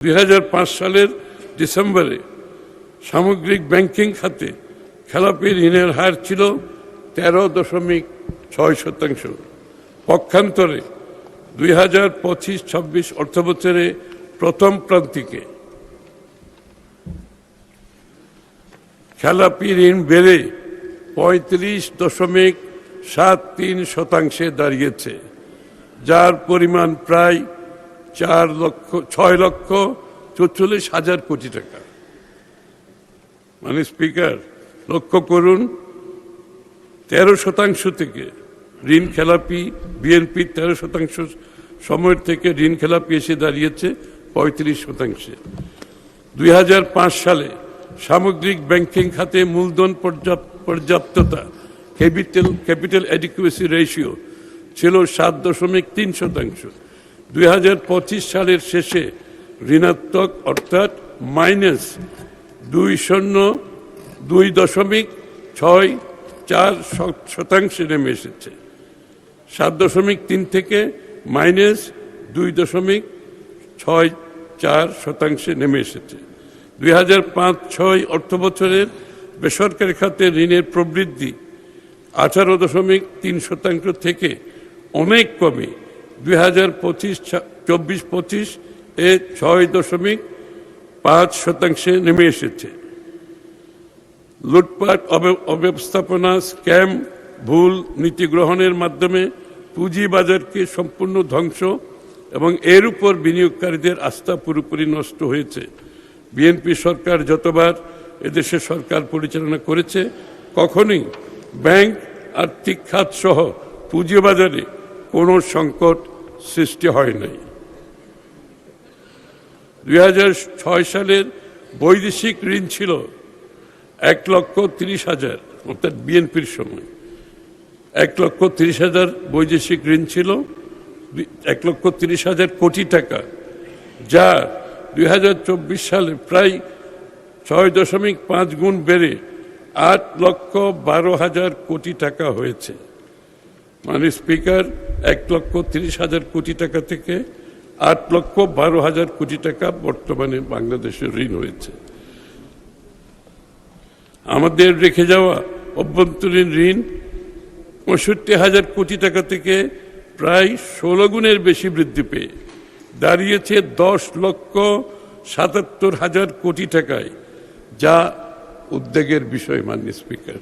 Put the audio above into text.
2005 সালের ডিসেম্বরে সামগ্রিক ব্যাংকিং খাতে খেলাপি ঋণের হার ছিল 13.6%। পক্ষান্তরে 2025-26 অর্থবছরে প্রথম প্রান্তিকে খেলাপি ঋণ বেড়ে 35.73% দাঁড়িয়েছে, যার পরিমাণ প্রায় 6,44,000 কোটি টাকা। মানে স্পিকার, লক্ষ্য করুন, 13% থেকে ঋণ খেলাপি বিএনপি 13% সময়ের থেকে ঋণ খেলাপি এসে দাঁড়িয়েছে 35%। 2005 সালে সামগ্রিক ব্যাংকিং খাতে মূলধন পর্যাপ্ততা ক্যাপিটাল অ্যাডিকুয়েসি রেশিও ছিল 7.3%। 2025 সালের শেষে ঋণাত্মক অর্থাৎ -2.64% নেমে এসেছে। 7.3 থেকে -2.64% নেমে এসেছে। 2005-06 অর্থবছরের বেসরকারি খাতে ঋণের প্রবৃদ্ধি 18.3% থেকে অনেক কমে 2024-25 এ 6.5% নেমে এসেছে। লুটপাট, অব্যবস্থাপনা, স্ক্যাম, ভুল নীতি গ্রহণের মাধ্যমে পুঁজিবাজারকে সম্পূর্ণ ধ্বংস এবং এর উপর বিনিয়োগকারীদের আস্থা পুরোপুরি নষ্ট হয়েছে। বিএনপি সরকার যতবার এদেশে সরকার পরিচালনা করেছে, কখনোই ব্যাংক, আর্থিক খাত সহ পুঁজিবাজারে কোনো সংকট সৃষ্টি হয় নাই। 2006 সালের বৈদেশিক ঋণ ছিল 1,30,000, অর্থাৎ বিএনপির সময় 1,30,000 বৈদেশিক ঋণ ছিল, 1,30,000 কোটি টাকা, যা 2024 সালে প্রায় 6.5 গুণ বেড়ে 8,12,000 কোটি টাকা হয়েছে। মানে স্পিকার, 1,30,000 কোটি টাকা থেকে 8,12,000 কোটি টাকা বর্তমানে বাংলাদেশের ঋণ হয়েছে। আমাদের রেখে যাওয়া অভ্যন্তরীণ ঋণ 65,000 কোটি টাকা থেকে প্রায় 16 গুণের বেশি বৃদ্ধি পেয়ে দাঁড়িয়েছে 10,77,000 কোটি টাকায়, যা উদ্বেগের বিষয়। মাননীয় স্পিকার।